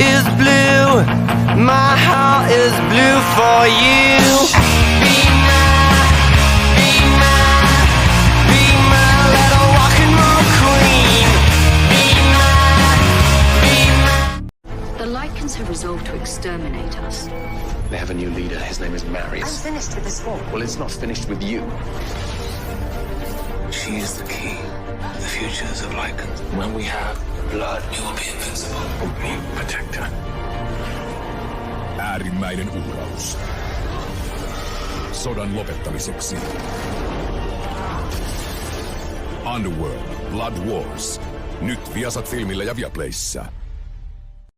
is blue. My heart is blue for you. Be my little rock and roll queen. The Lycans have resolved to exterminate us. They have a new leader. His name is Marius. I'm finished with this war. Well, it's not finished with you. She is the key to the futures of Lycans. When we have blood, You will be invincible. we protect her. Äärimmäinen uhraus. Sodan lopettamiseksi. Underworld, Blood Wars. Nyt Viasat Filmillä ja Viaplayssä.